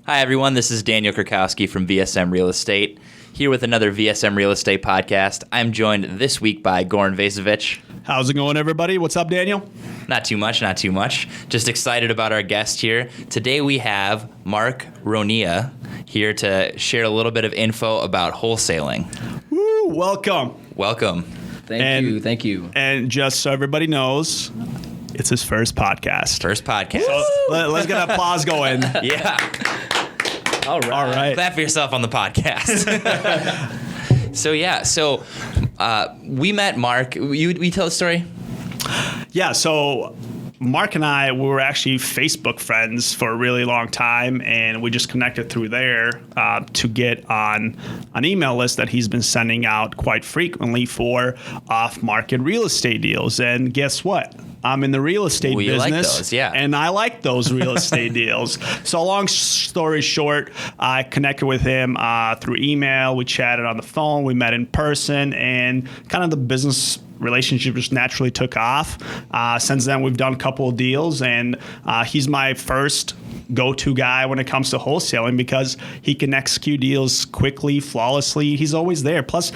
Hi, everyone. This is Daniel Kurkowski from VSM Real Estate, here with another VSM Real Estate Podcast. I'm joined this week by Goran Vejzovic. How's it going, everybody? What's up, Daniel? Not too much. Just excited about our guest here. Today we have Mark Ronea here to share a little bit of info about wholesaling. Woo, welcome. Thank you. And just so everybody knows, it's his first podcast. So let's get an applause going. Yeah. All right. Clap for yourself on the podcast. So we met Mark. We tell the story? Yeah, so Mark and I were actually Facebook friends for a really long time, and we just connected through there to get on an email list that he's been sending out quite frequently for off-market real estate deals. And guess what? I'm in the real estate business. Like those, yeah. And I like those real estate deals. So long story short, I connected with him through email. We chatted on the phone. We met in person, and kind of the business relationship just naturally took off. Since then, we've done a couple of deals, and he's my first go-to guy when it comes to wholesaling because he can execute deals quickly, flawlessly. He's always there. Plus,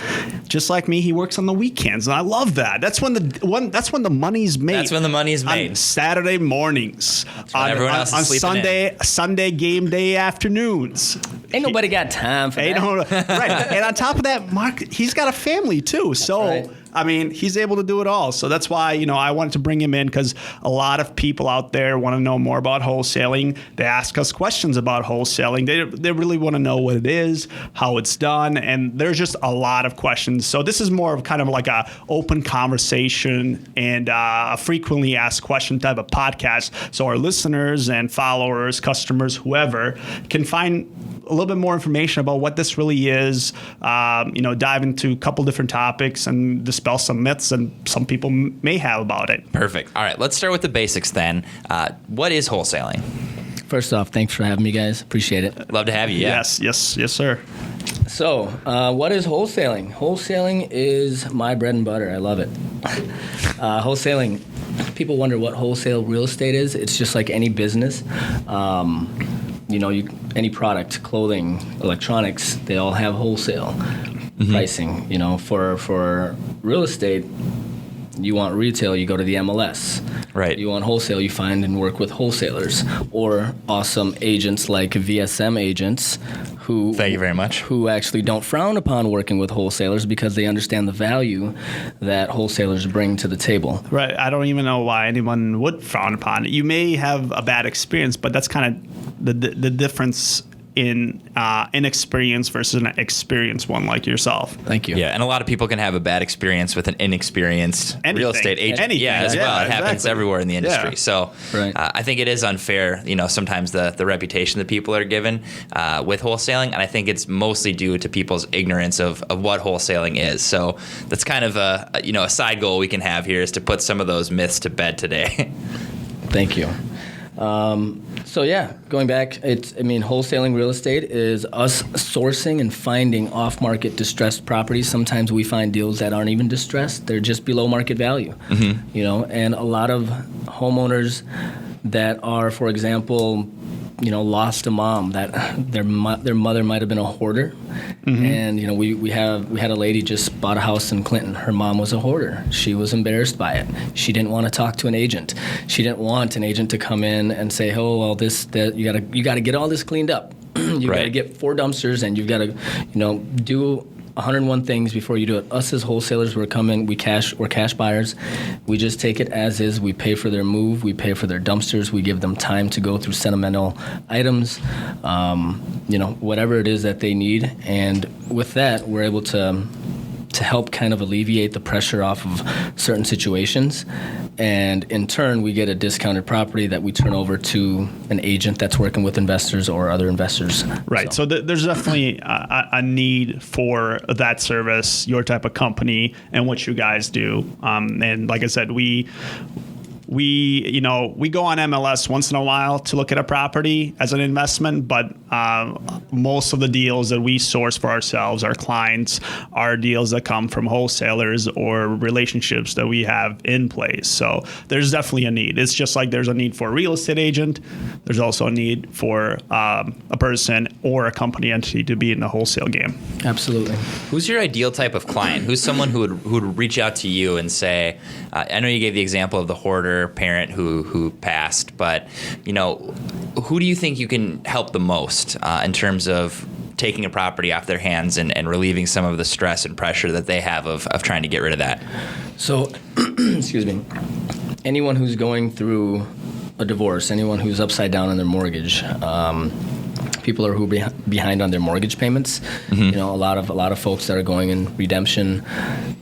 just like me, he works on the weekends, and I love that. That's when the money's made. That's when the money's made. On Saturday mornings. On everyone else is sleeping Sunday game day afternoons. Ain't nobody got time for that. Right. And on top of that, Mark, he's got a family too. So, right. I mean, he's able to do it all. So that's why, I wanted to bring him in because a lot of people out there want to know more about wholesaling. They ask us questions about wholesaling. They really want to know what it is, how it's done, and there's just a lot of questions. So this is more of kind of like a open conversation and a frequently asked question type of podcast. So our listeners and followers, customers, whoever can find a little bit more information about what this really is, dive into a couple different topics and dispel some myths and some people may have about it. Perfect. All right, let's start with the basics then. What is wholesaling? First off, thanks for having me, guys. Appreciate it. Love to have you. Yeah. Yes, sir. So, what is wholesaling? Wholesaling is my bread and butter. I love it. Wholesaling, people wonder what wholesale real estate is. It's just like any business. Any product, clothing, electronics, they all have wholesale pricing. For real estate, you want retail, you go to the MLS. Right. You want wholesale, you find and work with wholesalers or awesome agents like VSM agents who Thank you very much. Who actually don't frown upon working with wholesalers because they understand the value that wholesalers bring to the table. Right. I don't even know why anyone would frown upon it. You may have a bad experience, but that's kind of the difference in inexperience versus an experienced one like yourself. Thank you. Yeah, and a lot of people can have a bad experience with an inexperienced real estate agent. Anything. As well. It happens everywhere in the industry. Yeah. So right. I think it is unfair, sometimes the reputation that people are given with wholesaling, and I think it's mostly due to people's ignorance of what wholesaling is. So that's kind of a side goal we can have here is to put some of those myths to bed today. Thank you. Going back, wholesaling real estate is us sourcing and finding off-market distressed properties. Sometimes we find deals that aren't even distressed; they're just below market value. Mm-hmm. And a lot of homeowners that are, for example, lost a mom that their mother might have been a hoarder, mm-hmm. and we had a lady just bought a house in Clinton. Her mom was a hoarder. She was embarrassed by it. She didn't want to talk to an agent. She didn't want an agent to come in and say, "Oh, well, you gotta get all this cleaned up. You gotta get 4 dumpsters, and you've got to do 101 things before you do it." Us as wholesalers, we're cash buyers. We just take it as is. We pay for their move. We pay for their dumpsters. We give them time to go through sentimental items, whatever it is that they need. And with that, we're able to help kind of alleviate the pressure off of certain situations. And in turn, we get a discounted property that we turn over to an agent that's working with investors or other investors. Right. So there's definitely a need for that service, your type of company, and what you guys do. And like I said, we we go on MLS once in a while to look at a property as an investment, but most of the deals that we source for ourselves, our clients, are deals that come from wholesalers or relationships that we have in place. So there's definitely a need. It's just like there's a need for a real estate agent. There's also a need for a person or a company entity to be in the wholesale game. Absolutely. Who's your ideal type of client? Who's someone who would reach out to you and say, I know you gave the example of the hoarder parent who passed, but who do you think you can help the most in terms of taking a property off their hands and relieving some of the stress and pressure that they have of trying to get rid of that? So, excuse me, anyone who's going through a divorce, anyone who's upside down on their mortgage, people who are behind on their mortgage payments. Mm-hmm. A lot of folks that are going in redemption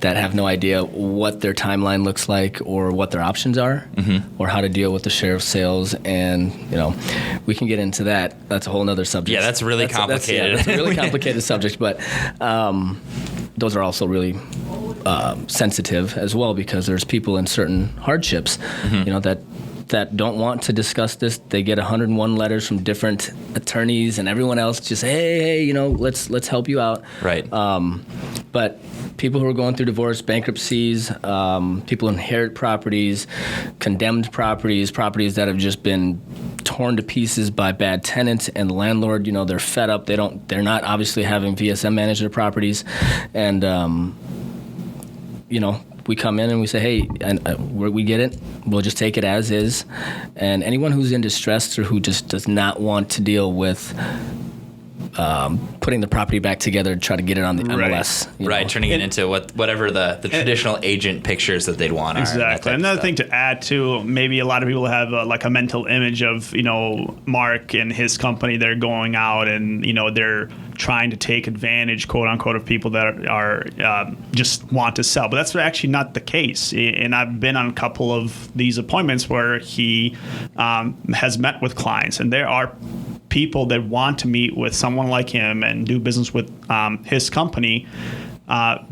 that have no idea what their timeline looks like or what their options are, mm-hmm. or how to deal with the share of sales. And we can get into that. That's a whole nother subject. Yeah, that's really complicated. That's a really complicated subject, but those are also really sensitive as well, because there's people in certain hardships, mm-hmm. That don't want to discuss this. They get 101 letters from different attorneys and everyone else just say, hey, let's help you out. Right. But people who are going through divorce, bankruptcies, people inherit properties, condemned properties that have just been torn to pieces by bad tenants and the landlord. They're fed up. They're not obviously having VSM manage their properties, and we come in and we say, hey, and we get it. We'll just take it as is. And anyone who's in distress or who just does not want to deal with putting the property back together to try to get it on the MLS. Right, turning it into whatever the traditional agent pictures that they'd want. Exactly. Another thing to add to, maybe a lot of people have a mental image of, Mark and his company. They're going out and, they're trying to take advantage, quote unquote, of people that are just want to sell. But that's actually not the case. And I've been on a couple of these appointments where he has met with clients, and there are people that want to meet with someone like him and do business with his company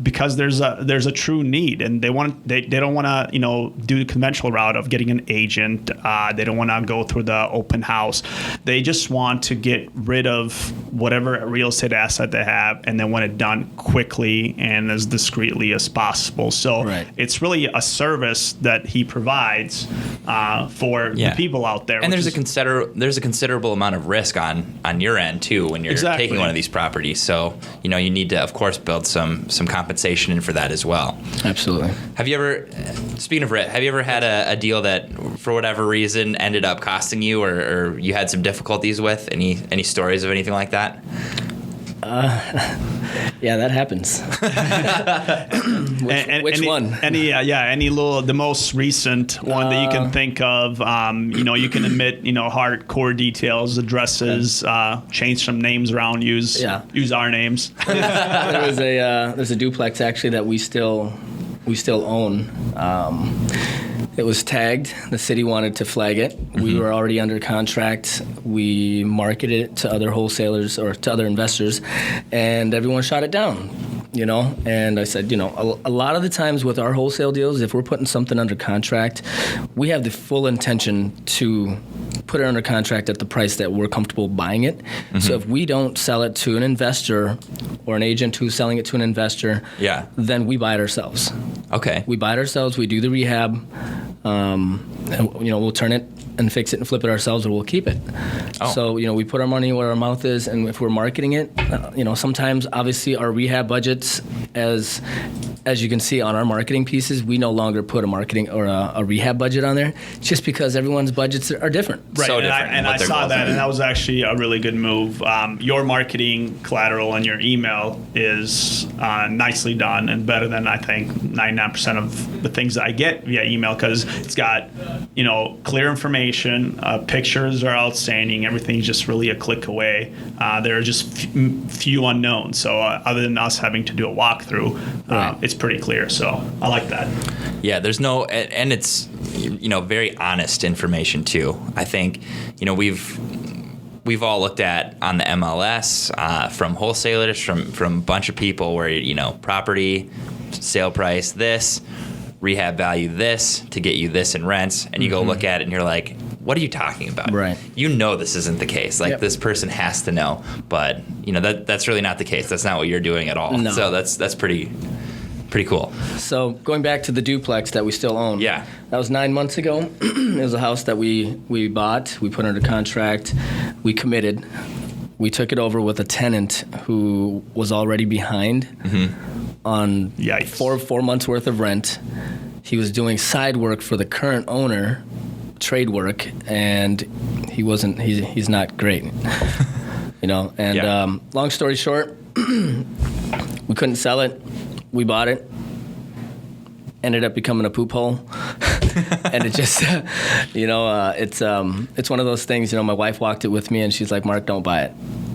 because there's a true need, and they don't want to do the conventional route of getting an agent. They don't want to go through the open house. They just want to get rid of whatever real estate asset they have, and they want it done quickly and as discreetly as possible. So right. It's really a service that he provides for the people out there. And there's a considerable amount of risk on your end too when you're taking one of these properties. So you need to, of course, build some compensation in for that as well. Absolutely. Have you ever, speaking of Rit, have you ever had a deal that for whatever reason ended up costing you or you had some difficulties with? Any stories of anything like that? Yeah, that happens. Which one? The most recent one that you can think of. You can omit hardcore details, addresses, change some names around, use our names. There's a duplex actually that we still own. It was tagged. The city wanted to flag it. Mm-hmm. We were already under contract. We marketed it to other wholesalers or to other investors, and everyone shot it down. And I said, a lot of the times with our wholesale deals, if we're putting something under contract, we have the full intention to put it under contract at the price that we're comfortable buying it. Mm-hmm. So if we don't sell it to an investor or an agent who's selling it to an investor, then we buy it ourselves. Okay. We buy it ourselves. We do the rehab. And, we'll turn it and fix it and flip it ourselves, or we'll keep it. Oh. So, we put our money where our mouth is, and if we're marketing it, sometimes obviously our rehab budgets, as you can see on our marketing pieces, we no longer put a marketing or a rehab budget on there, just because everyone's budgets are different. Right, so and I saw that, and that was actually a really good move. Your marketing collateral and your email is nicely done and better than I think 99% of the things that I get via email, because it's got clear information. Pictures are outstanding. Everything's just really a click away. There are just few unknowns. So other than us having to do a walkthrough, it's pretty clear. So I like that. Yeah, there's no, and it's very honest information too. I think we've all looked at on the MLS from wholesalers, from a bunch of people where property, sale price, this. rehab value this to get you this in rents, and you go look at it and you're like, what are you talking about? Right. You know this isn't the case. Like, this person has to know, but that's really not the case. That's not what you're doing at all. No. So that's pretty cool. So going back to the duplex that we still own. Yeah. That was 9 months ago. It was a house that we bought. We put under contract. We committed. We took it over with a tenant who was already behind on Yikes. 4 months worth of rent. He was doing side work for the current owner, trade work, and he's not great. And long story short, we couldn't sell it. We bought it. Ended up becoming a poop hole. And it just, it's one of those things, my wife walked it with me and she's like, Mark, don't buy it.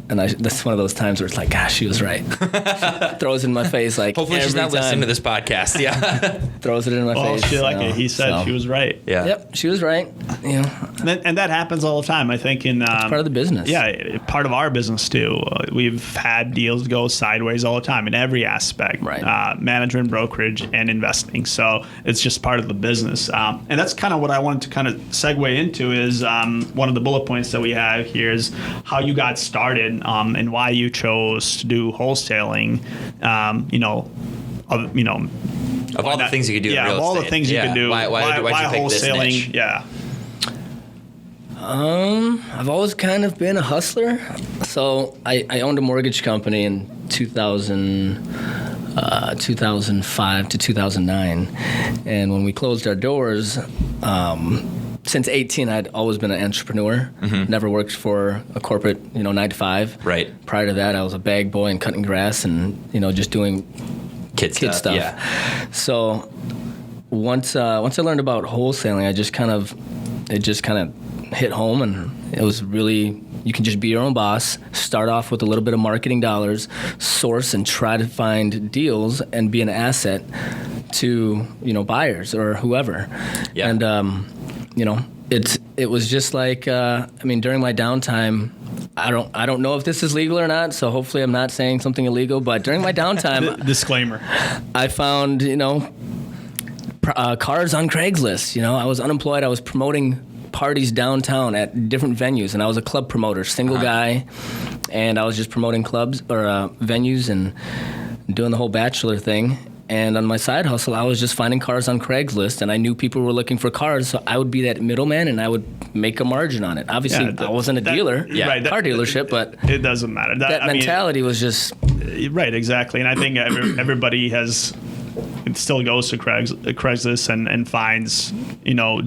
And that's one of those times where it's like, gosh, she was right. Throws it in my face like Hopefully she's not listening to this podcast. Yeah. Throws it in my face. She he said she was right. Yeah. Yep, she was right. And that happens all the time. I think it's part of the business. Yeah, part of our business too. We've had deals go sideways all the time in every aspect. Right. Management, brokerage, and investing. So it's just part of the business. And that's kind of what I wanted to kind of segue into is one of the bullet points that we have here is how you got started and why you chose to do wholesaling. Of all the things you could do in real estate. Of all the things you could do. Why you pick this niche? Yeah. I've always kind of been a hustler. So I owned a mortgage company in 2005 to 2009. And when we closed our doors, since 18, I'd always been an entrepreneur. Never worked for a corporate, 9 to 5. Right. Prior to that, I was a bag boy and cutting grass and, just doing kid stuff. Yeah. So once I learned about wholesaling, it just kind of hit home, and it was really, you can just be your own boss, start off with a little bit of marketing dollars, source and try to find deals and be an asset to, buyers or whoever. Yeah. And, it was just like, during my downtime, I don't know if this is legal or not, so hopefully I'm not saying something illegal, but during my downtime, Disclaimer. I found, cars on Craigslist. I was unemployed. I was promoting parties downtown at different venues, and I was a club promoter, single guy, and I was just promoting clubs or venues and doing the whole bachelor thing. And on my side hustle, I was just finding cars on Craigslist, and I knew people were looking for cars, so I would be that middleman, and I would make a margin on it. Obviously, I wasn't a dealer, car dealership, but it doesn't matter. That mentality was just... Right, exactly. And I think everybody it still goes to Craigslist and finds,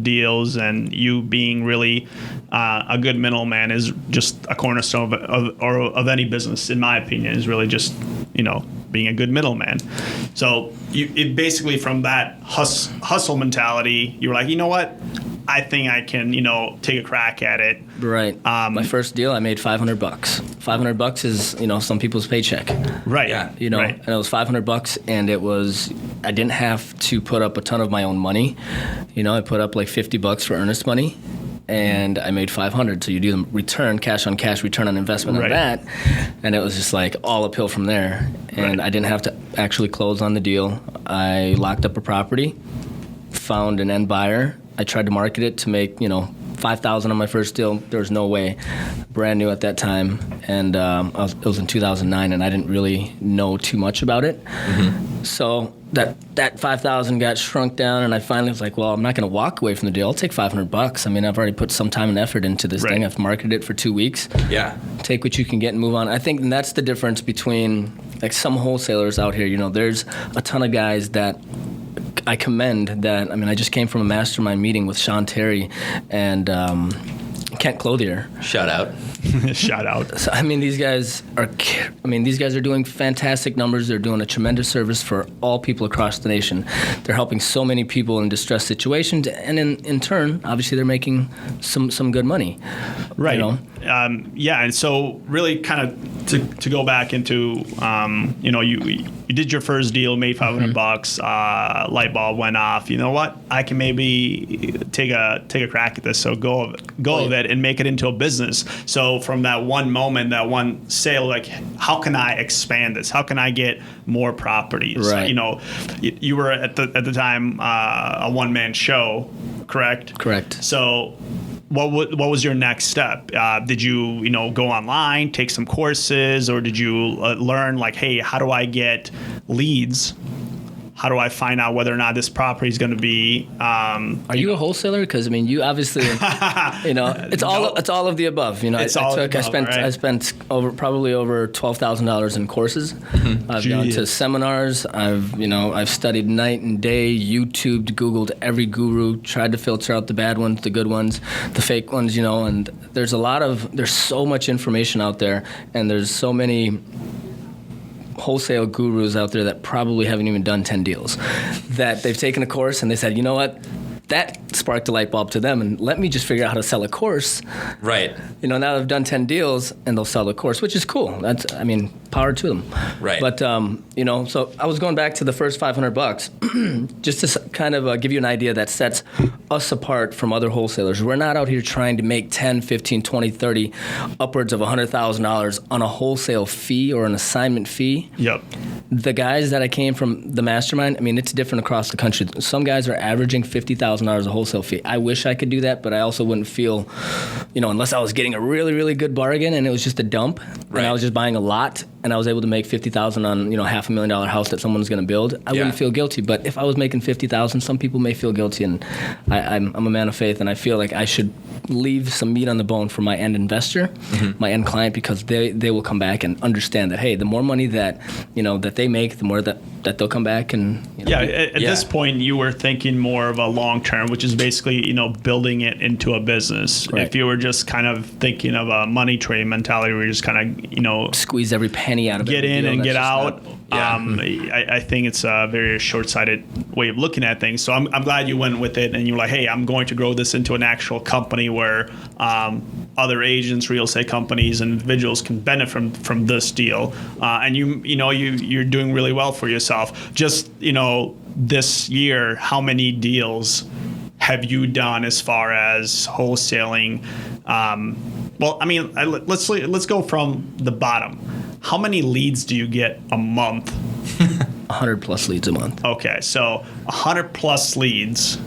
deals, and you being really a good middleman is just a cornerstone of any business, in my opinion, is really just, being a good middleman. So it basically from that hustle mentality, you were like, you know what? I think I can, take a crack at it. Right. My first deal, I made $500. $500 is, some people's paycheck. Right. Yeah. Right. And it was $500, and I didn't have to put up a ton of my own money. I put up like $50 for earnest money, and I made $500. So you do the return, cash on cash return on investment on that, and it was just like all uphill from there. And I didn't have to actually close on the deal. I locked up a property, found an end buyer. I tried to market it to make, $5,000 on my first deal. There was no way. Brand new at that time, and it was in 2009, and I didn't really know too much about it. So that $5,000 got shrunk down, and I finally was like, well, I'm not going to walk away from the deal. I'll take $500. I've already put some time and effort into this thing. I've marketed it for 2 weeks. Yeah. Take what you can get and move on. I think that's the difference between like some wholesalers out here. There's a ton of guys that I commend that. I just came from a mastermind meeting with Sean Terry and Kent Clothier. Shout out. Shout out. So, these guys are doing fantastic numbers. They're doing a tremendous service for all people across the nation. They're helping so many people in distressed situations, and in turn, obviously, they're making some good money. Right. And so really kind of to go back into, you did your first deal, made $500, light bulb went off. You know what? I can maybe take a crack at this. So go of it and make it into a business. So from that one moment, that one sale, like, how can I expand this? How can I get more properties? Right. You were at the time a one-man show, correct? Correct. So what was your next step? Did you go online, take some courses, or did you learn like, hey, how do I get leads? How do I find out whether or not this property is going to be? Are you a wholesaler? Because you obviously, it's all of the above. I spent probably over $12,000 in courses. I've gone to seminars. I've studied night and day, YouTubed, Googled every guru, tried to filter out the bad ones, the good ones, the fake ones. And there's so much information out there, and there's so many wholesale gurus out there that probably haven't even done 10 deals, that they've taken a course and they said, you know what, that sparked a light bulb to them, and let me just figure out how to sell a course. Right. Now they've done 10 deals and they'll sell the course, which is cool. That's, power to them. Right. But, so I was going back to the first $500 just to kind of give you an idea that sets us apart from other wholesalers. We're not out here trying to make 10, 15, 20, 30, upwards of $100,000 on a wholesale fee or an assignment fee. Yep. The guys that I came from the mastermind, it's different across the country. Some guys are averaging $50,000 a wholesale fee. I wish I could do that, but I also wouldn't feel, unless I was getting a really, really good bargain and it was just a dump, and I was just buying a lot and I was able to make $50,000 on, $500,000 house that someone's going to build, I wouldn't feel guilty. But if I was making $50,000, some people may feel guilty, and I'm a man of faith, and I feel like I should leave some meat on the bone for my end investor, my end client, because they will come back and understand that, hey, the more money that that they make, the more that they'll come back and at this point you were thinking more of a long term, which is basically building it into a business. Right. If you were just kind of thinking of a money trade mentality where you're just kind of squeeze every penny out of it, get in and get out. I think it's a very short-sighted way of looking at things. So I'm glad you went with it and you were like, hey, I'm going to grow this into an actual company where other agents, real estate companies, and individuals can benefit from this deal. And you're doing really well for yourself. Just this year, how many deals have you done as far as wholesaling? Let's go from the bottom. How many leads do you get a month? 100 plus leads a month. Okay, so 100 plus leads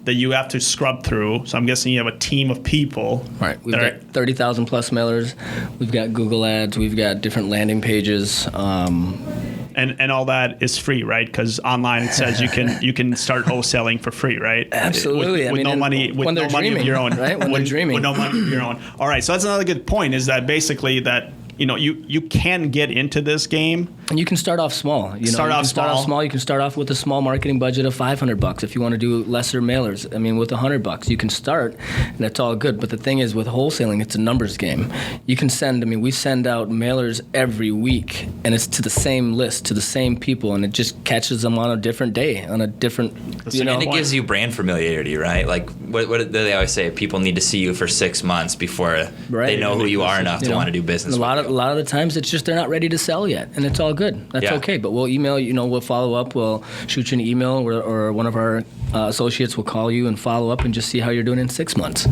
that you have to scrub through. So I'm guessing you have a team of people. Right. We've got 30,000 plus mailers. We've got Google ads. We've got different landing pages. And all that is free, right? Because online it says you can start wholesaling for free, right? Absolutely. With no money of your own. Right? When they're dreaming. With no money of your own. All right. So that's another good point, is that basically that you can get into this game. And you can start off small. You can start off small. You can start off with a small marketing budget of $500 if you want to do lesser mailers. With $100, you can start, and that's all good. But the thing is, with wholesaling, it's a numbers game. You can send. We send out mailers every week, and it's to the same list, to the same people, and it just catches them on a different day, on a different. And it gives you brand familiarity, right? Like what do they always say? People need to see you for 6 months before they know who you are enough to want to do business. A lot of the times, it's just they're not ready to sell yet, and it's all good. That's okay. But we'll email you. We'll follow up. We'll shoot you an email, or one of our associates will call you and follow up and just see how you're doing in 6 months.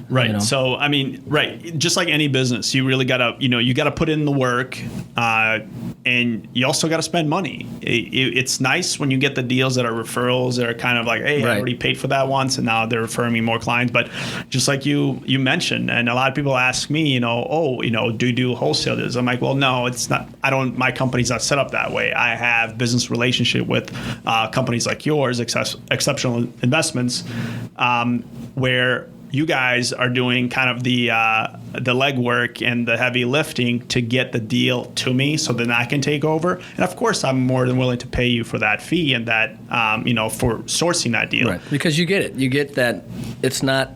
Right. So right. Just like any business, you really gotta you gotta put in the work, and you also gotta spend money. It's nice when you get the deals that are referrals that are kind of like, hey, I already paid for that once, and now they're referring me more clients. But just like you mentioned, and a lot of people ask me, do you do wholesale deals? I'm like, well, no, it's not. I don't. My company's not set up that way. I have business relationship with companies like yours, Xceptional Investments, where you guys are doing kind of the legwork and the heavy lifting to get the deal to me, so then I can take over. And of course, I'm more than willing to pay you for that fee and that, for sourcing that deal. Right. Because you get it. You get that it's not,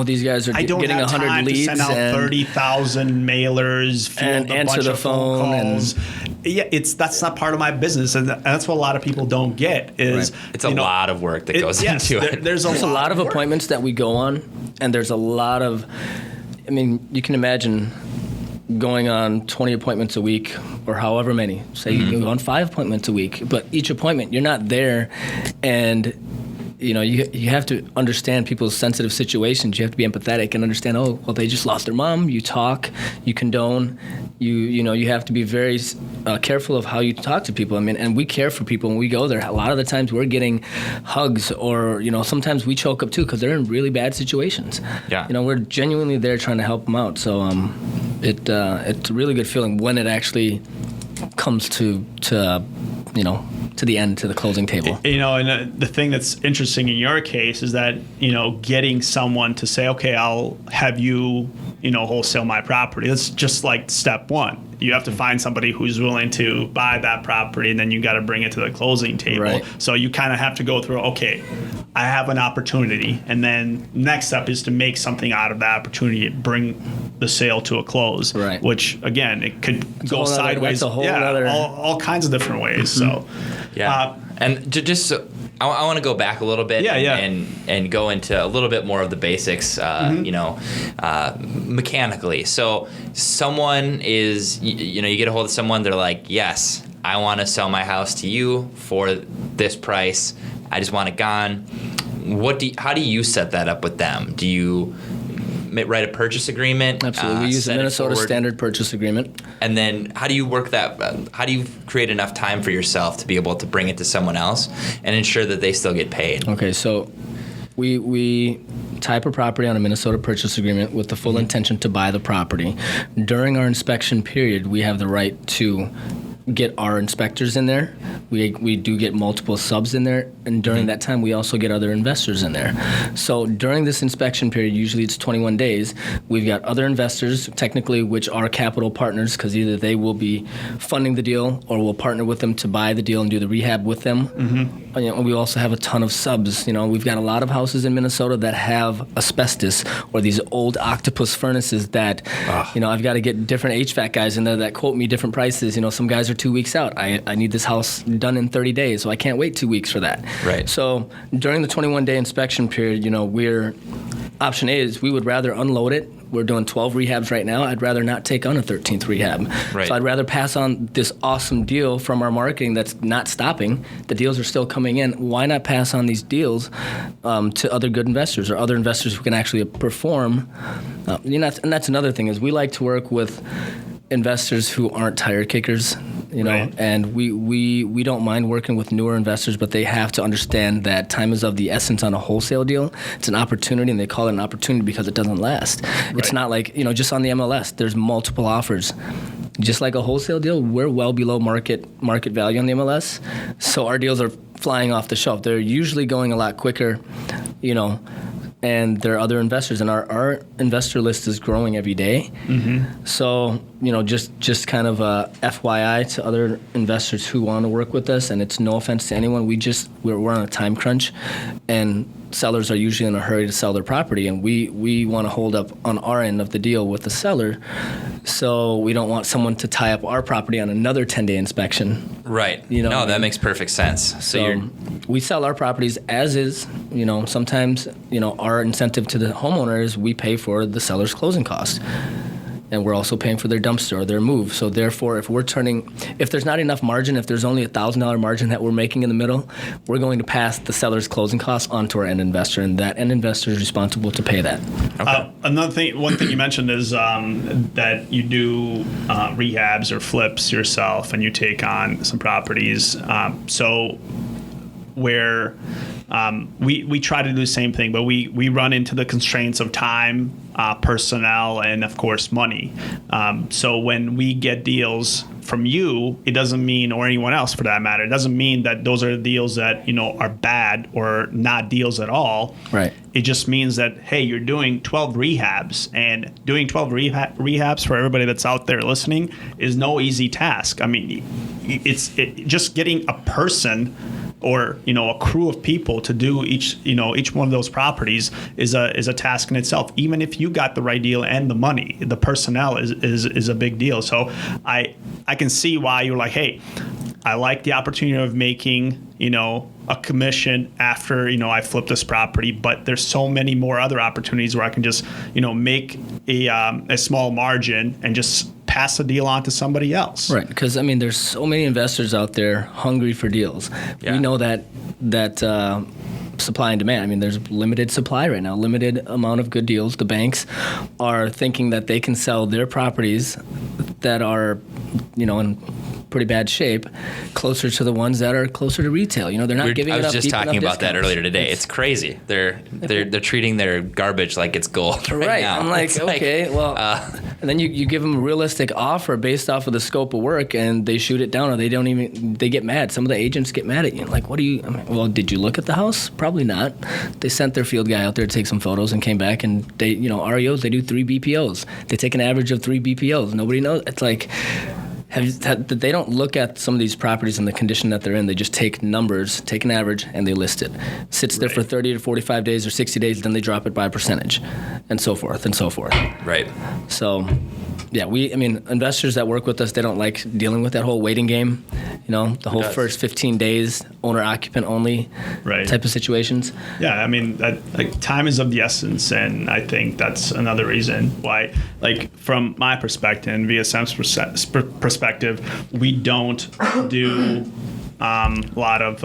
these guys are getting 100 leads. To send out 30,000 mailers, field a bunch of phone calls. That's not part of my business, and that's what a lot of people don't get. It's a lot of work that goes into it. There's a lot of appointments that we go on, and there's a lot of I mean, you can imagine going on 20 appointments a week or however many. Say you go on 5 appointments a week, but each appointment you're not there, and you have to understand people's sensitive situations. You have to be empathetic and understand, oh, well, they just lost their mom. You talk, you condone, you have to be very careful of how you talk to people. I mean, and we care for people when we go there. A lot of the times we're getting hugs, or, sometimes we choke up too because they're in really bad situations. Yeah. We're genuinely there trying to help them out. So it's a really good feeling when it actually comes to the end, to the closing table. And the thing that's interesting in your case is that, getting someone to say, okay, I'll have you, wholesale my property. That's just like step one. You have to find somebody who's willing to buy that property, and then you got to bring it to the closing table. Right. So you kind of have to go through, okay, I have an opportunity, and then next step is to make something out of that opportunity, bring the sale to a close. Right. Which, again, it could go sideways. That's a whole other... all kinds of different ways. So, and just so, I want to go back a little bit and go into a little bit more of the basics, mechanically. So someone is, you get a hold of someone, they're like, yes, I want to sell my house to you for this price. I just want it gone. How do you set that up with them? Do you write a purchase agreement? Absolutely. We use a Minnesota standard purchase agreement. And then how do you work that? How do you create enough time for yourself to be able to bring it to someone else and ensure that they still get paid? Okay, so we type a property on a Minnesota purchase agreement with the full intention to buy the property. During our inspection period, we have the right to get our inspectors in there. We do get multiple subs in there, and during that time we also get other investors in there. So during this inspection period, usually it's 21 days, we've got other investors, technically, which are capital partners, because either they will be funding the deal or we'll partner with them to buy the deal and do the rehab with them. And we also have a ton of subs. We've got a lot of houses in Minnesota that have asbestos or these old octopus furnaces that, I've got to get different HVAC guys in there that quote me different prices. Some guys are 2 weeks out. I need this house done in 30 days, so I can't wait 2 weeks for that. Right. So during the 21-day inspection period, option A is we would rather unload it. We're doing 12 rehabs right now. I'd rather not take on a 13th rehab. Right. So I'd rather pass on this awesome deal from our marketing that's not stopping. The deals are still coming in. Why not pass on these deals to other good investors or other investors who can actually perform? And that's another thing is we like to work with investors who aren't tire kickers, Right. And we don't mind working with newer investors, but they have to understand that time is of the essence on a wholesale deal. It's an opportunity, and they call it an opportunity because it doesn't last. Right. It's not like, just on the MLS, there's multiple offers. Just like a wholesale deal, we're well below market value on the MLS, so our deals are flying off the shelf. They're usually going a lot quicker, and there are other investors, and our investor list is growing every day. So, just kind of a FYI to other investors who want to work with us, and it's no offense to anyone. We're on a time crunch, and sellers are usually in a hurry to sell their property, and we want to hold up on our end of the deal with the seller. So we don't want someone to tie up our property on another 10-day inspection. Right. That makes perfect sense. So we sell our properties as is. Sometimes, our incentive to the homeowner is we pay for the seller's closing costs. And we're also paying for their dumpster or their move. So therefore, if there's not enough margin, if there's only $1,000 margin that we're making in the middle, we're going to pass the seller's closing costs onto our end investor, and that end investor is responsible to pay that. Okay. One thing you mentioned is that you do rehabs or flips yourself, and you take on some properties. Where we try to do the same thing, but we run into the constraints of time, personnel, and of course money. So when we get deals from you, it doesn't mean, or anyone else for that matter, it doesn't mean that those are deals that are bad or not deals at all. Right. It just means that, hey, you're doing 12 rehabs, and doing 12 rehabs for everybody that's out there listening is no easy task. I mean, it's just getting a person or a crew of people to do each one of those properties is a task in itself. Even if you got the right deal and the money, the personnel is a big deal. So I can see why you're like, hey, I like the opportunity of making a commission after, I flip this property, but there's so many more other opportunities where I can just, make a small margin and just pass the deal on to somebody else. Right, because there's so many investors out there hungry for deals. Yeah. We know that supply and demand. There's limited supply right now, limited amount of good deals. The banks are thinking that they can sell their properties that are, in pretty bad shape, closer to the ones that are closer to retail. They're not giving. I was enough just talking about that discounts. earlier today. It's crazy. They're treating their garbage like it's gold right now. I'm like, okay, well, and then you give them a realistic offer based off of the scope of work, and they shoot it down, or they get mad. Some of the agents get mad at you. Like, what do you? Well, did you look at the house? Probably not. They sent their field guy out there to take some photos and came back, and they, REOs, they do 3 BPOs. They take an average of 3 BPOs. Nobody knows. It's like. They don't look at some of these properties and the condition that they're in. They just take numbers, take an average, and they list it. Sits there for 30 to 45 days or 60 days, then they drop it by a percentage, and so forth and so forth. Right. So, yeah, investors that work with us, they don't like dealing with that whole waiting game. The whole first 15 days, owner-occupant only type of situations. Yeah, time is of the essence, and I think that's another reason why, from my perspective and VSM's perspective, we don't do a lot of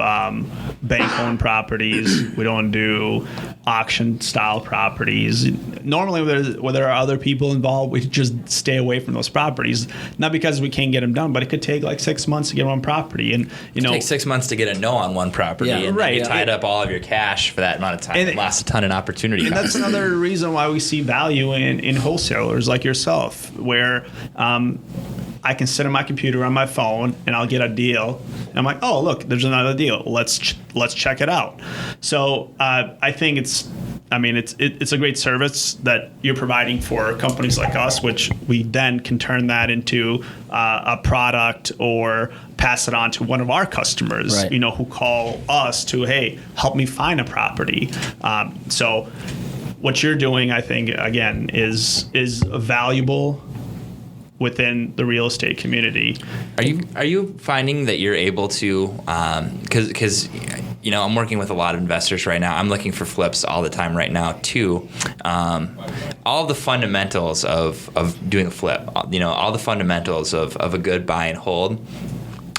bank-owned properties. We don't do auction-style properties. Normally, where there are other people involved, we just stay away from those properties. Not because we can't get them done, but it could take 6 months to get one property. And it takes 6 months to get a no on one property, and then you tied up all of your cash for that amount of time. And it lost a ton of opportunity. And that's another reason why we see value in wholesalers like yourself, where I can sit on my computer on my phone and I'll get a deal. And I'm like, oh, look, there's another deal. Let's check it out. So I think it's a great service that you're providing for companies like us, which we then can turn that into a product or pass it on to one of our customers, who call us to, hey, help me find a property. So what you're doing, I think, again, is valuable within the real estate community. Are you finding that you're able to, because I'm working with a lot of investors right now. I'm looking for flips all the time right now too. All the fundamentals of doing a flip, all the fundamentals of a good buy and hold,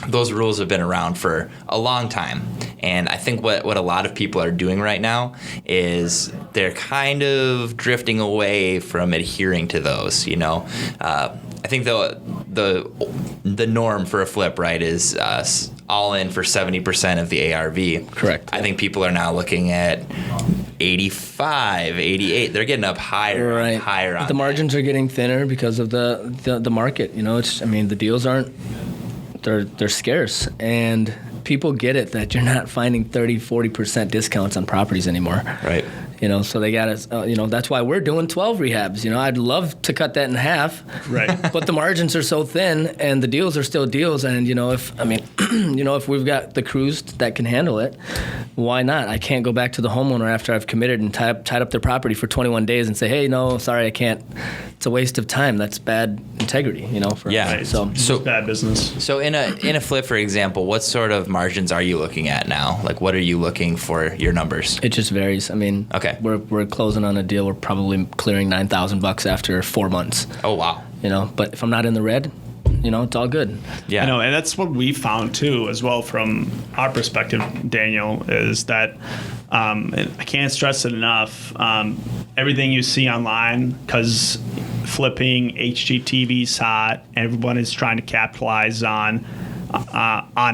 those rules have been around for a long time. And I think what a lot of people are doing right now is they're kind of drifting away from adhering to those, I think the norm for a flip, right, is all in for 70% of the ARV. Correct. I think people are now looking at 85, 88. They're getting up higher and higher on the margins are getting thinner because of the market. The deals aren't, they're scarce, and people get it that you're not finding 30-40% discounts on properties anymore. Right. So they got to, that's why we're doing 12 rehabs. I'd love to cut that in half. Right. But the margins are so thin and the deals are still deals. And, if we've got the crews that can handle it, why not? I can't go back to the homeowner after I've committed and tied up their property for 21 days and say, hey, no, sorry, I can't. It's a waste of time. That's bad integrity, Right. So bad business. So in a flip, for example, what sort of margins are you looking at now? What are you looking for your numbers? It just varies. Okay. We're closing on a deal. We're probably clearing $9,000 after 4 months. Oh, wow. But if I'm not in the red, it's all good. Yeah. And that's what we found too, as well, from our perspective, Daniel, is that I can't stress it enough. Everything you see online, because flipping HGTV's hot, everyone is trying to capitalize on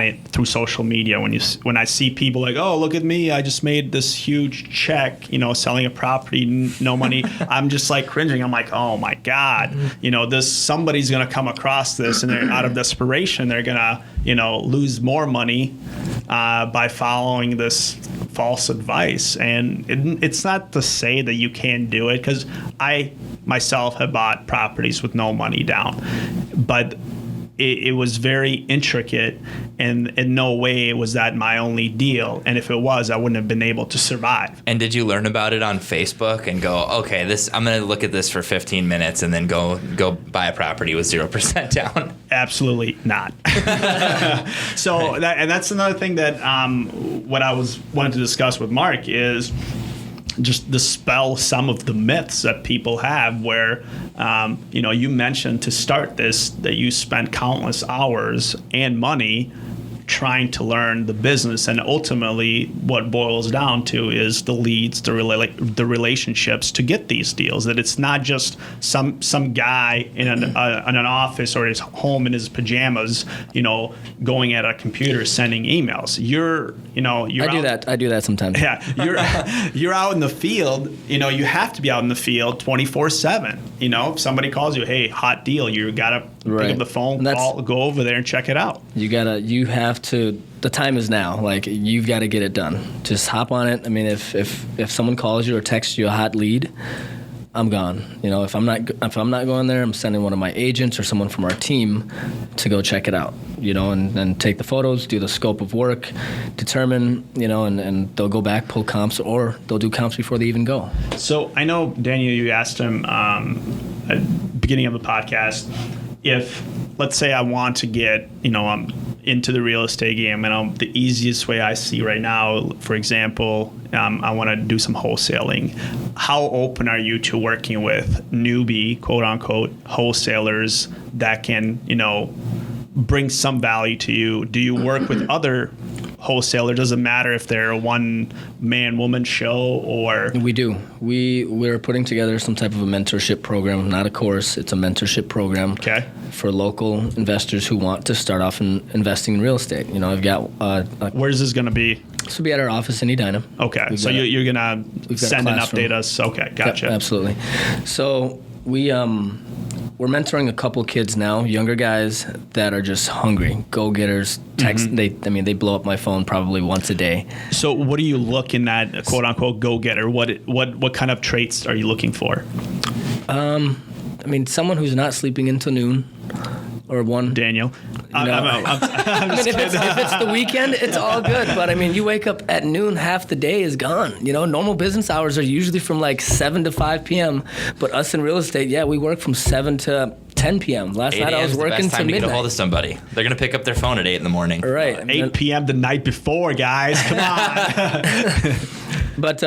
it through social media. When I see people like, oh, look at me, I just made this huge check, selling a property, no money, I'm just cringing. I'm like, oh my God, somebody's gonna come across this, and they're out of desperation, they're gonna lose more money by following this false advice. And it's not to say that you can't do it, because I myself have bought properties with no money down, but it was very intricate, and in no way was that my only deal. And if it was, I wouldn't have been able to survive. And did you learn about it on Facebook and go, okay, I'm going to look at this for 15 minutes and then go buy a property with 0% down? Absolutely not. So that's another thing that what I wanted to discuss with Mark is just dispel some of the myths that people have where, you mentioned to start this that you spent countless hours and money trying to learn the business, and ultimately what boils down to is the leads, the relationships to get these deals. That it's not just some guy in an office or his home in his pajamas, going at a computer sending emails. I do that sometimes. Yeah, you're out in the field. You have to be out in the field 24/7. If somebody calls you, hey, hot deal, you gotta pick up the phone, go over there and check it out. You have to. The time is now. Like, you've got to get it done. Just hop on it. I mean, if someone calls you or texts you a hot lead, I'm gone. If I'm not going there, I'm sending one of my agents or someone from our team to go check it out. And take the photos, do the scope of work, determine, and they'll go back, pull comps, or they'll do comps before they even go. So I know, Daniel, you asked him at the beginning of the podcast, if, let's say I want to get, I'm into the real estate game, and the easiest way I see right now, for example, I want to do some wholesaling. How open are you to working with newbie, quote unquote, wholesalers that can, bring some value to you? Do you work with other wholesalers? Doesn't matter if they're a one-man, woman show or... We do. We're putting together some type of a mentorship program, not a course. It's a mentorship program for local investors who want to start off in investing in real estate. I've got... Where's this going to be? This will be at our office in Edina. Okay. So you're going to send and update us. Okay. Gotcha. Yep, absolutely. So we're mentoring a couple kids now, younger guys that are just hungry, go-getters. Text. Mm-hmm. They blow up my phone probably once a day. So what are you looking at, quote unquote, go-getter? What kind of traits are you looking for? Someone who's not sleeping until noon or 1. Daniel. If it's the weekend, it's all good. But you wake up at noon, half the day is gone. Normal business hours are usually from like 7 to 5 p.m. But us in real estate, we work from 7 to 10 p.m. Last night I was working to midnight. 8 a.m. is the best time to get a hold of somebody. They're going to pick up their phone at 8 in the morning. Right. 8 p.m. the night before, guys. Come on. But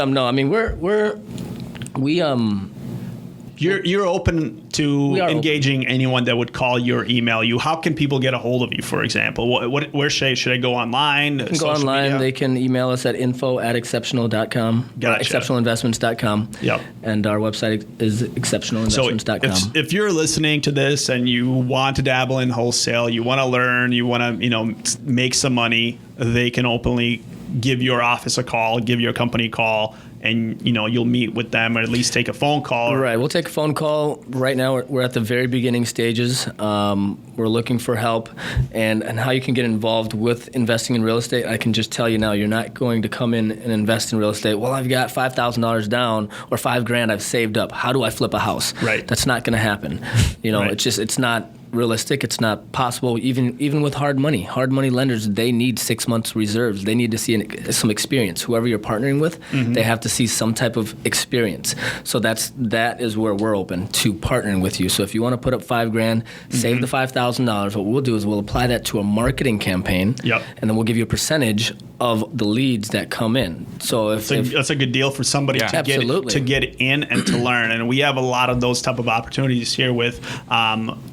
You're open to engaging anyone that would call you or email you. How can people get a hold of you, for example? Where should I go online? They can go online. Media? They can email us at info@xceptional.com. Gotcha. XceptionalInvestments.com. Yep. And our website is XceptionalInvestments.com. So if you're listening to this and you want to dabble in wholesale, you want to learn, you want to make some money, they can openly give your office a call, give your company a call, and you'll meet with them or at least take a phone call. Right, we'll take a phone call. Right now we're at the very beginning stages. We're looking for help, and how you can get involved with investing in real estate. I can just tell you now, you're not going to come in and invest in real estate. Well, I've got $5,000 down or $5,000 I've saved up. How do I flip a house? Right. That's not going to happen. Right. It's not realistic. It's not possible. Even with hard money lenders, they need 6 months reserves. They need to see some experience. Whoever you're partnering with, they have to see some type of experience. So that is where we're open to partnering with you. So if you want to put up $5,000, save the $5,000. What we'll do is we'll apply that to a marketing campaign. Yep. And then we'll give you a percentage of the leads that come in. So that's a good deal for somebody to get in and to learn. And we have a lot of those type of opportunities here with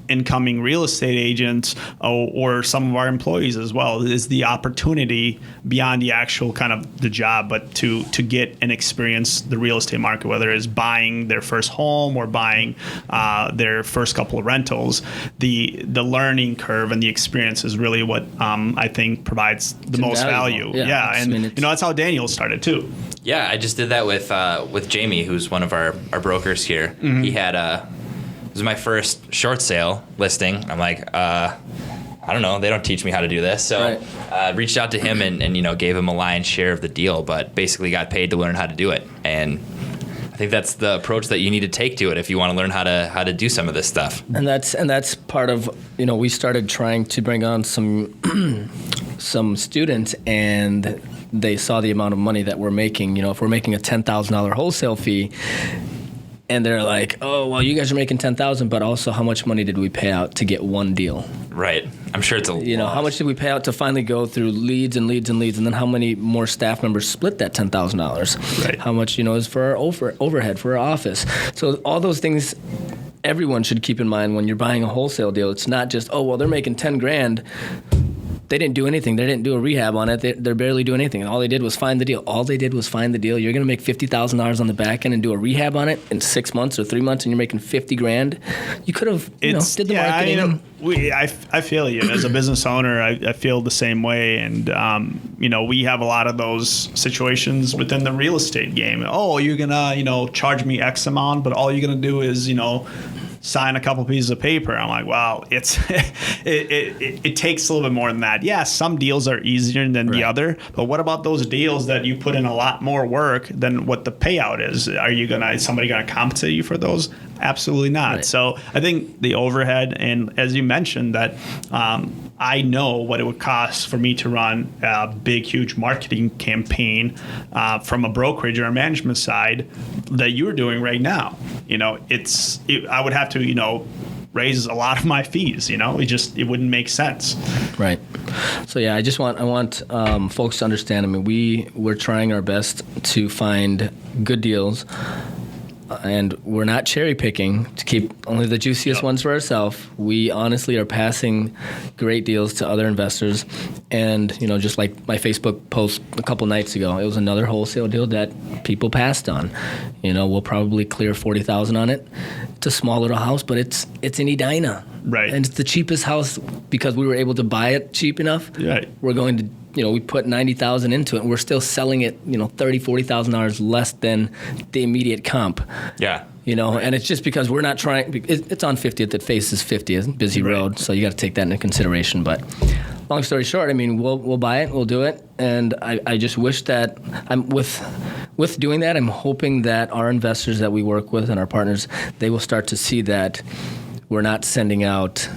incoming real estate agents or some of our employees as well. Is the opportunity beyond the actual kind of the job, but to get and experience the real estate market, whether it's buying their first home or buying their first couple of rentals. The learning curve and the experience is really what I think provides the most value. Yeah, and that's how Daniel started too. Yeah, I just did that with Jamie, who's one of our brokers here. Mm-hmm. He had it was my first short sale listing. I'm like, I don't know, they don't teach me how to do this. So reached out to him and gave him a lion's share of the deal, but basically got paid to learn how to do it. And I think that's the approach that you need to take to it if you want to learn how to do some of this stuff. And that's part of, we started trying to bring on some students, and they saw the amount of money that we're making. If we're making a $10,000 wholesale fee, and they're like, oh, well, you guys are making $10,000, but also how much money did we pay out to get one deal? Right. I'm sure it's a lot. How much did we pay out to finally go through leads and leads and leads, and then how many more staff members split that $10,000? Right. How much, is for our overhead, for our office? So all those things everyone should keep in mind when you're buying a wholesale deal. It's not just, oh, well, they're making $10,000. They didn't do anything. They didn't do a rehab on it. They're barely doing anything. And all they did was find the deal. You're going to make $50,000 on the back end and do a rehab on it in 6 months or 3 months, and you're making $50,000. You could have, did the marketing. I feel you. As a business owner, I feel the same way. And, we have a lot of those situations within the real estate game. Oh, you're going to, charge me X amount, but all you're going to do is, sign a couple pieces of paper. I'm like, wow, it takes a little bit more than that. Yeah, some deals are easier than the other, but what about those deals that you put in a lot more work than what the payout is? Is somebody gonna compensate you for those? Absolutely not. Right. So I think the overhead, and as you mentioned, that I know what it would cost for me to run a big, huge marketing campaign from a brokerage or a management side that you're doing right now. I would have to, raise a lot of my fees. It wouldn't make sense. Right. So yeah, I want folks to understand. We're trying our best to find good deals. And we're not cherry picking to keep only the juiciest ones for ourselves. We honestly are passing great deals to other investors. And, just like my Facebook post a couple nights ago, it was another wholesale deal that people passed on. We'll probably clear $40,000 on it. It's a small little house, but it's in Edina. Right. And it's the cheapest house because we were able to buy it cheap enough. Right. We're going to we put $90,000 into it, and we're still selling it, $30,000-$40,000 less than the immediate comp. Yeah. And it's just because we're not trying. It's on 50th. It faces 50th, busy road, so you got to take that into consideration. But long story short, we'll buy it, we'll do it, and I just wish that with doing that, I'm hoping that our investors that we work with and our partners, they will start to see that we're not sending out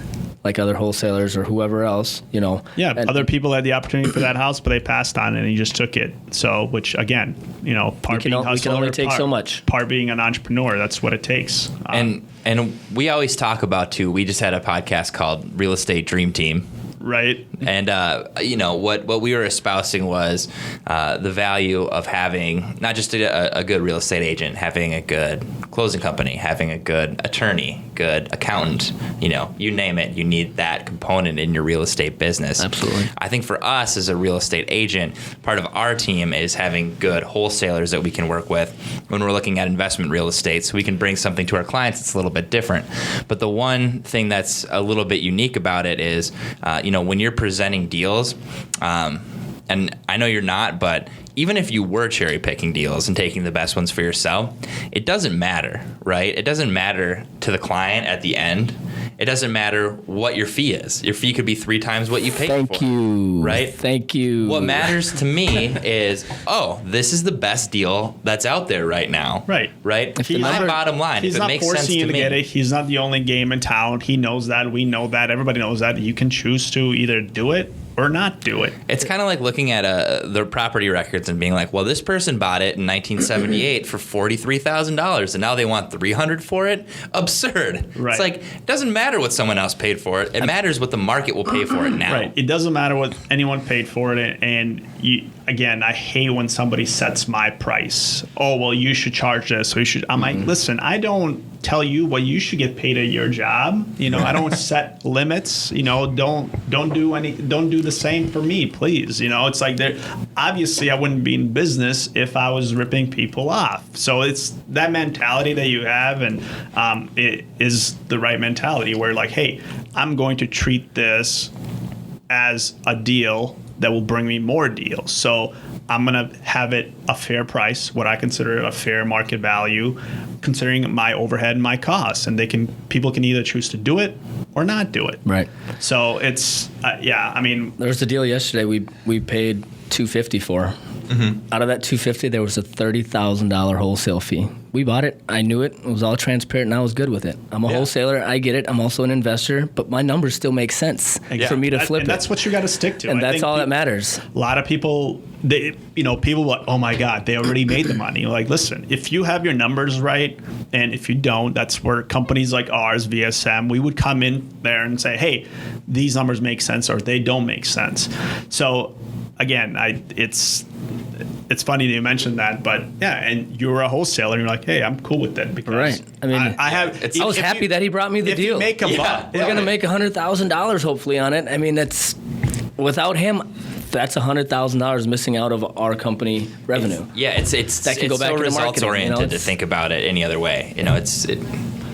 like other wholesalers or whoever else, Yeah, other people had the opportunity for that house, but they passed on it and he just took it. So, which again, part being hustler, we can only take so much. Part being an entrepreneur, that's what it takes. And we always talk about too. We just had a podcast called Real Estate Dream Team. Right. And, what we were espousing was the value of having not just a good real estate agent, having a good closing company, having a good attorney, good accountant, you name it. You need that component in your real estate business. Absolutely. I think for us as a real estate agent, part of our team is having good wholesalers that we can work with when we're looking at investment real estate, so we can bring something to our clients that's a little bit different. But the one thing that's a little bit unique about it is, when you're presenting deals, and I know you're not, but even if you were cherry picking deals and taking the best ones for yourself, it doesn't matter, right? It doesn't matter to the client at the end. It doesn't matter what your fee is. Your fee could be 3 times what you paid for. Thank you. Right? Thank you. What matters to me is, this is the best deal that's out there right now. Right. Right? My bottom line. He's if it not makes sense forcing you to me, get it. He's not the only game in town. He knows that. We know that. Everybody knows that. You can choose to either do it or not do it. It's kind of like looking at their property records and being like, well, this person bought it in 1978 for $43,000 and now they want $300 for it. Absurd. Right. It's like, it doesn't matter what someone else paid for it. It matters what the market will pay for it now. Right. It doesn't matter what anyone paid for it. And again, I hate when somebody sets my price. Oh, well, you should charge this. So you should. I'm like, listen, I don't tell you what you should get paid at your job. I don't set limits. Don't do the same for me, please. It's like obviously I wouldn't be in business if I was ripping people off. So it's that mentality that you have, and it is the right mentality where like, hey, I'm going to treat this as a deal that will bring me more deals. So I'm going to have it a fair price, what I consider a fair market value, considering my overhead and my costs. And people can either choose to do it or not do it. Right. So it's, there was a deal yesterday we paid $250 Out of that $250, there was a $30,000 wholesale fee. We bought it. I knew it. It was all transparent, and I was good with it. I'm a wholesaler. I get it. I'm also an investor, but my numbers still make sense for me to flip it. That's what you got to stick to. And that's all that matters. A lot of people, people like, oh my God, they already made the money. Like, listen, if you have your numbers right, and if you don't, that's where companies like ours, VSM, we would come in there and say, hey, these numbers make sense or they don't make sense. So again, it's funny that you mentioned that, but yeah, and you're a wholesaler, and you're like, hey, I'm cool with that because right. I mean, I was happy that he brought me the deal. You make a buck, we're gonna make $100,000 hopefully on it. I mean, that's without him. That's $100,000 missing out of our company revenue. It's that can go back so to results oriented to think about it any other way.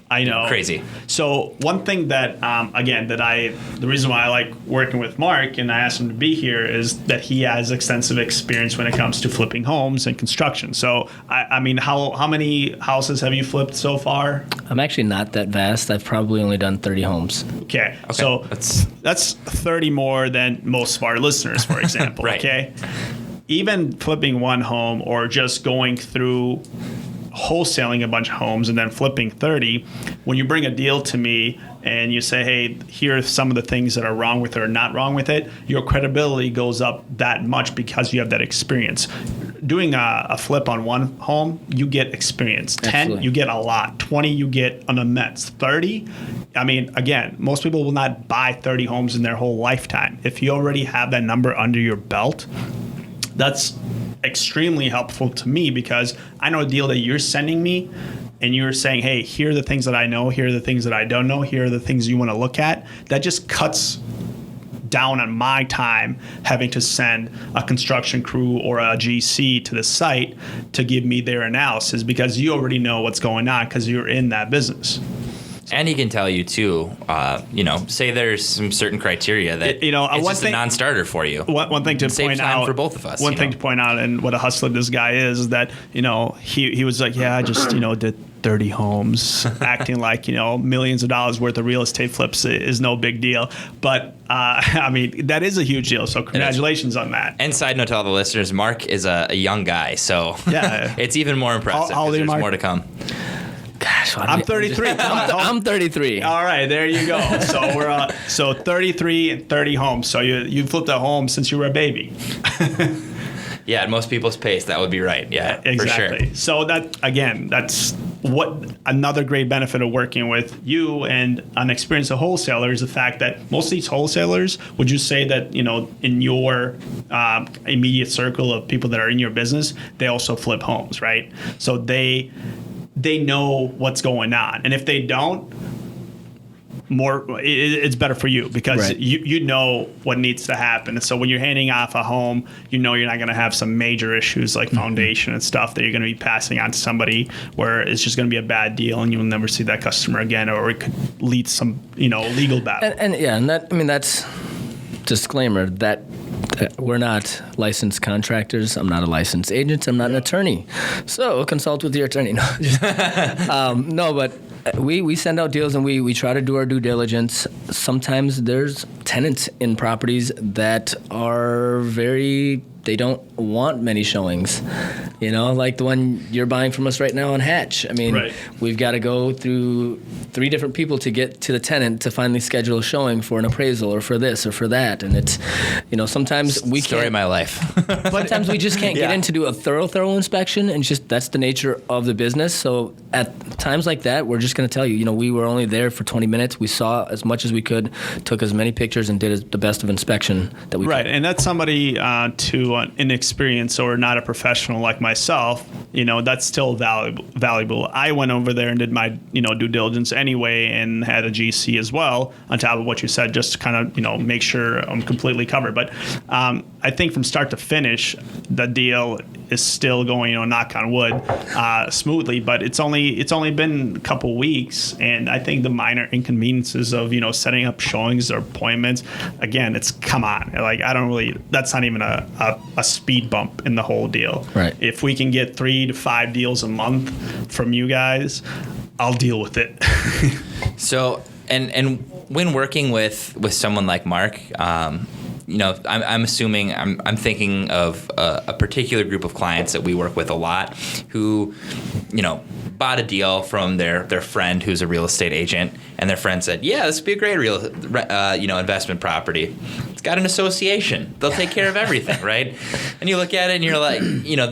I know. Crazy. So one thing that, the reason why I like working with Mark and I asked him to be here is that he has extensive experience when it comes to flipping homes and construction. So, I mean, how many houses have you flipped so far? I'm actually not that vast. I've probably only done 30 homes. Okay. So that's 30 more than most of our listeners, for example. Right. Okay. Even flipping one home or just going through wholesaling a bunch of homes and then flipping 30, when you bring a deal to me and you say, hey, here are some of the things that are wrong with it or not wrong with it, your credibility goes up that much because you have that experience. Doing a flip on one home, you get experience. 10, Absolutely. you get a lot. 20, you get an immense. 30, I mean, again, most people will not buy 30 homes in their whole lifetime. If you already have that number under your belt, that's extremely helpful to me because I know a deal that you're sending me and you're saying, hey, here are the things that I know, here are the things that I don't know, here are the things you want to look at. That just cuts down on my time having to send a construction crew or a GC to the site to give me their analysis because you already know what's going on because you're in that business. And he can tell you too, say there's some certain criteria that it's just a non-starter for you. One thing to point out for both of us. One thing to point out, and what a hustler this guy is that he was like, yeah, I just did 30 homes, acting like millions of dollars worth of real estate flips is no big deal. But I mean, that is a huge deal. So congratulations on that. And side note to all the listeners, Mark is a young guy, so yeah, it's even more impressive. How old are you, Mark? There's more to come. Gosh, I'm 33. I'm 33. All right, there you go. So we're 33 and 30 homes. So you flipped a home since you were a baby. Yeah, at most people's pace, that would be right. Yeah, exactly. For sure. So that's what another great benefit of working with you and an experienced wholesaler is the fact that most of these wholesalers, would you say that in your immediate circle of people that are in your business, they also flip homes, right? So they know what's going on, and if they don't, it's better for you because right. you know what needs to happen. And so when you're handing off a home, you're not going to have some major issues like foundation and stuff that you're going to be passing on to somebody where it's just going to be a bad deal and you'll never see that customer again, or it could lead to some legal battle. And that's disclaimer that we're not licensed contractors. I'm not a licensed agent. I'm not an attorney. So consult with your attorney. No, but we send out deals and we try to do our due diligence. Sometimes there's tenants in properties that are they don't want many showings. Like the one you're buying from us right now on Hatch. I mean, right. We've got to go through 3 different people to get to the tenant to finally schedule a showing for an appraisal or for this or for that. And it's, sometimes we can't. Story of my life. Sometimes we just can't get in to do a thorough inspection, and that's the nature of the business. So at times like that, we're just going to tell you, we were only there for 20 minutes. We saw as much as we could, took as many pictures, and did the best of inspection that we could. Right, and that's somebody to inexperienced or not a professional like myself, that's still valuable. I went over there and did my, due diligence anyway and had a GC as well on top of what you said, just to kind of, make sure I'm completely covered. But I think from start to finish, the deal is still going, knock on wood, smoothly. But it's only been a couple weeks, and I think the minor inconveniences of, setting up showings or appointments, again, it's come on. Like, that's not even a speed bump in the whole deal. Right. If we can get 3 to 5 deals a month from you guys, I'll deal with it. So, and when working with someone like Mark, I'm assuming I'm thinking of a particular group of clients that we work with a lot who, bought a deal from their friend who's a real estate agent, and their friend said, "Yeah, this would be a great investment property. It's got an association. They'll take care of everything," right? And you look at it and you're like,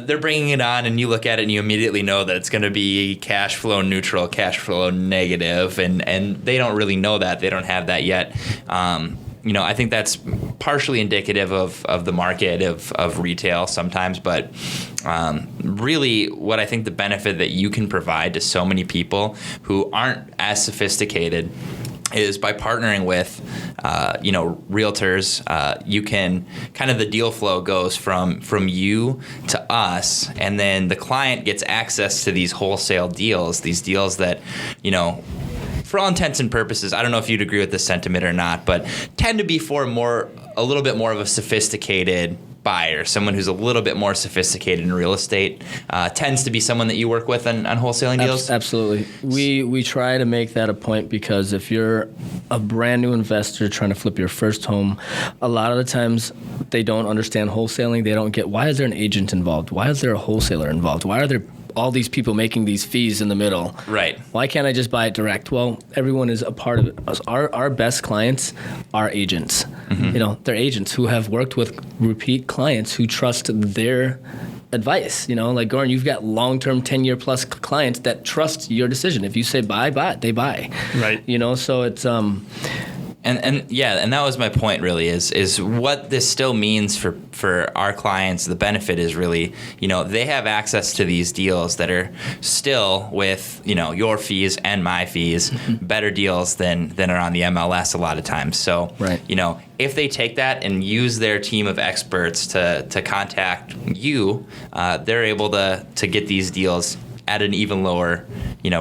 they're bringing it on, and you look at it and you immediately know that it's going to be cash flow neutral, cash flow negative, and they don't really know that. They don't have that yet. I think that's partially indicative of the market of retail sometimes, but really what I think the benefit that you can provide to so many people who aren't as sophisticated is by partnering with, realtors. You can the deal flow goes from you to us, and then the client gets access to these wholesale deals, these deals that, for all intents and purposes, I don't know if you'd agree with this sentiment or not, but tend to be for a little bit more of a sophisticated buyer, someone who's a little bit more sophisticated in real estate, tends to be someone that you work with on wholesaling deals? Absolutely. We try to make that a point, because if you're a brand new investor trying to flip your first home, a lot of the times they don't understand wholesaling. They don't get, why is there an agent involved? Why is there a wholesaler involved? Why are there all these people making these fees in the middle? Right. Why can't I just buy it direct? Well, everyone is a part of it. Our best clients are agents. Mm-hmm. They're agents who have worked with repeat clients who trust their advice. Like Goran, you've got long-term 10-year plus clients that trust your decision. If you say buy, they buy. Right. So it's And that was my point really, is what this still means for our clients. The benefit is really, they have access to these deals that are still with, your fees and my fees, better deals than are on the MLS a lot of times. So, right. If they take that and use their team of experts to contact you, they're able to get these deals at an even lower,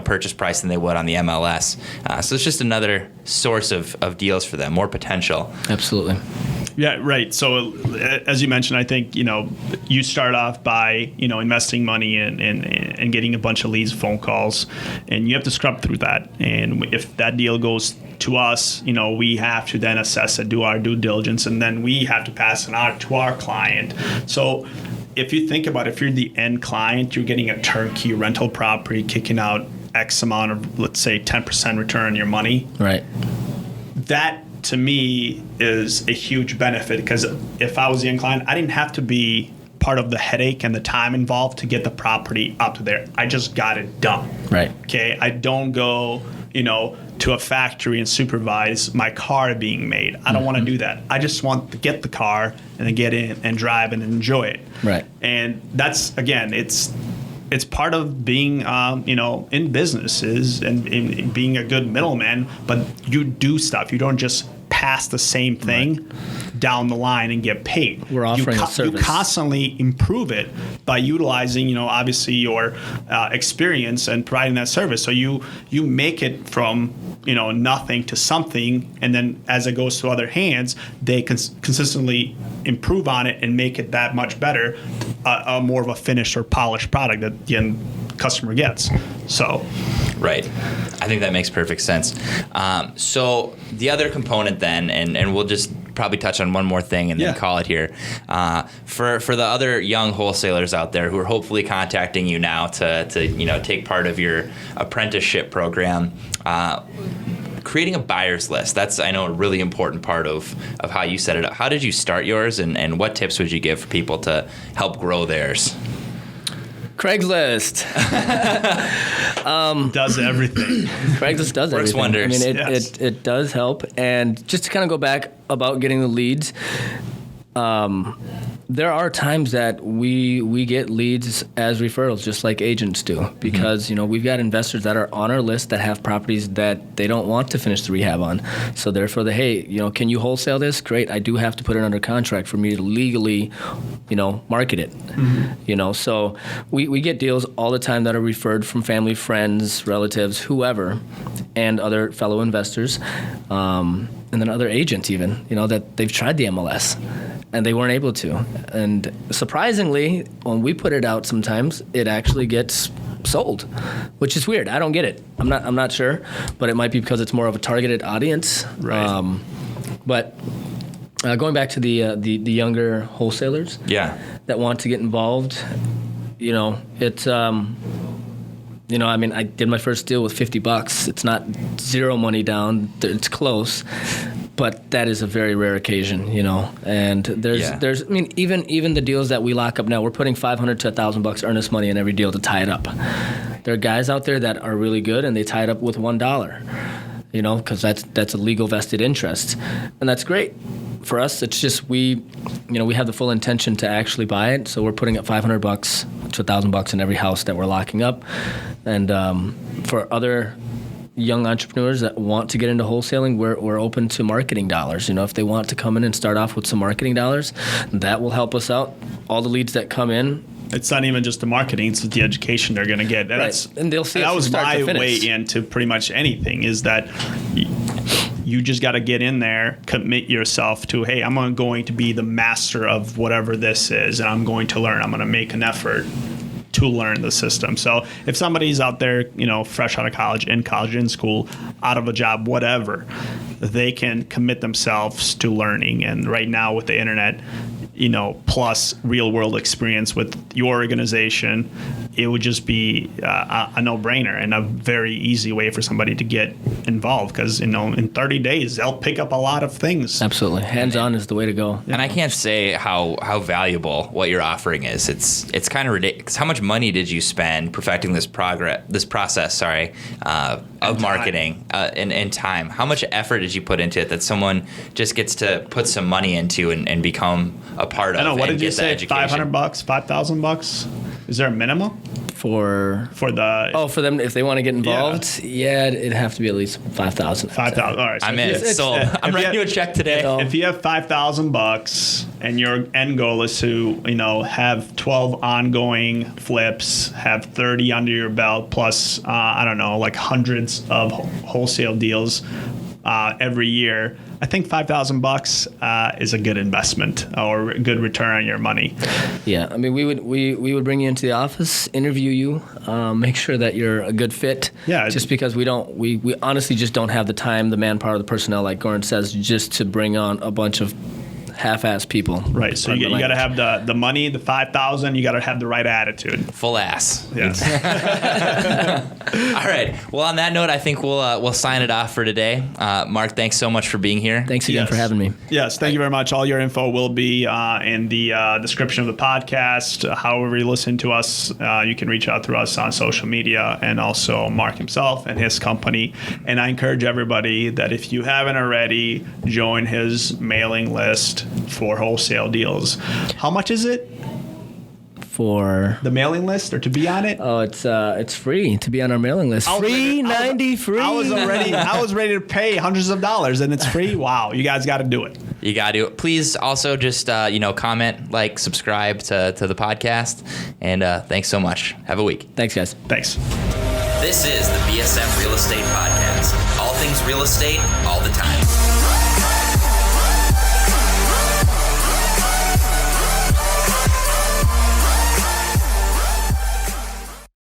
purchase price than they would on the MLS. So it's just another source of deals for them, more potential. Absolutely. Yeah, right. So as you mentioned, I think, you start off by, investing money and getting a bunch of leads, phone calls, and you have to scrub through that. And if that deal goes to us, we have to then assess it, do our due diligence, and then we have to pass it on to our client. So if you think about it, if you're the end client, you're getting a turnkey rental property, kicking out X amount of, let's say, 10% return on your money. Right. That, to me, is a huge benefit, because if I was the end client, I didn't have to be part of the headache and the time involved to get the property up to there. I just got it done. Right. Okay. I don't go, to a factory and supervise my car being made. I don't want to do that. I just want to get the car and then get in and drive and enjoy it. Right. And that's, again, it's part of being, in businesses and being a good middleman, but you do stuff. You don't just pass the same thing down the line and get paid. We're offering a service. You constantly improve it by utilizing, obviously your experience and providing that service. So you make it from, nothing to something, and then as it goes to other hands, they consistently improve on it and make it that much better, more of a finished or polished product that the end customer gets. So. Right. I think that makes perfect sense. So the other component then, and we'll just probably touch on one more thing and then call it here. For the other young wholesalers out there who are hopefully contacting you now to take part of your apprenticeship program, creating a buyer's list. That's, I know, a really important part of how you set it up. How did you start yours, and what tips would you give for people to help grow theirs? Craigslist does everything. Craigslist does Works everything. wonders. I mean, it does help. And just to kind of go back about getting the leads, there are times that we get leads as referrals, just like agents do, because we've got investors that are on our list that have properties that they don't want to finish the rehab on. So therefore, can you wholesale this? Great. I do have to put it under contract for me to legally, market it. So we get deals all the time that are referred from family, friends, relatives, whoever, and other fellow investors, and then other agents even, that they've tried the MLS and they weren't able to. And surprisingly, when we put it out, sometimes it actually gets sold, which is weird. I don't get it. I'm not sure, but it might be because it's more of a targeted audience. Right. But Going back to the younger wholesalers that want to get involved, it's I did my first deal with $50. It's not zero money down. It's close, but that is a very rare occasion, And there's even the deals that we lock up now, we're putting $500 to $1,000 earnest money in every deal to tie it up. There are guys out there that are really good and they tie it up with $1, because that's a legal vested interest, and that's great. For us, it's just we have the full intention to actually buy it, so we're putting up $500 to $1,000 in every house that we're locking up. And for other young entrepreneurs that want to get into wholesaling, we're open to marketing dollars. If they want to come in and start off with some marketing dollars, that will help us out. All the leads that come in. It's not even just the marketing; it's the education they're going to get. Right. And they'll see. That was my way finish. into pretty much anything. Is that you just got to get in there, commit yourself to, hey, I'm going to be the master of whatever this is, and I'm going to learn. I'm going to make an effort to learn the system. So if somebody's out there, fresh out of college, in school, out of a job, whatever, they can commit themselves to learning. And right now with the internet, plus real world experience with your organization, it would just be a no-brainer and a very easy way for somebody to get involved, because in 30 days they'll pick up a lot of things. Absolutely, hands-on is the way to go. And I can't say how valuable what you're offering is. It's kind of ridiculous. How much money did you spend perfecting this process of marketing and time? How much effort did you put into it that someone just gets to put some money into and become a part of? I know. What and did you get say? that education? $500, $5,000? Is there a minimum for them if they want to get involved? Yeah, it'd have to be at least $5,000. $5,000. All right. So I'm in. Sold. I'm writing you a check today. If you have $5,000 and your end goal is to have 12 ongoing flips, have 30 under your belt, plus like hundreds of wholesale deals every year, I think $5,000 is a good investment or a good return on your money. Yeah, I mean, we would bring you into the office, interview you, make sure that you're a good fit. Yeah. Just because we honestly just don't have the time, the manpower, the personnel, like Goran says, just to bring on a bunch of half-ass people. Right. So you got to have the money, the $5,000. You got to have the right attitude. Full ass. Yes. All right. Well, on that note, I think we'll sign it off for today. Mark, thanks so much for being here. Thanks again for having me. Yes. Thank you very much. All your info will be in the description of the podcast. However you listen to us, you can reach out to us on social media, and also Mark himself and his company. And I encourage everybody that if you haven't already, join his mailing list for wholesale deals. How much is it? For the mailing list, or to be on it? Oh, it's free to be on our mailing list. Free. I was ready to pay hundreds of dollars, and it's free. Wow, you guys got to do it. You got to do it. Please also just comment, like, subscribe to the podcast, and thanks so much. Have a week. Thanks, guys. Thanks. This is the VSM Real Estate Podcast. All things real estate, all the time.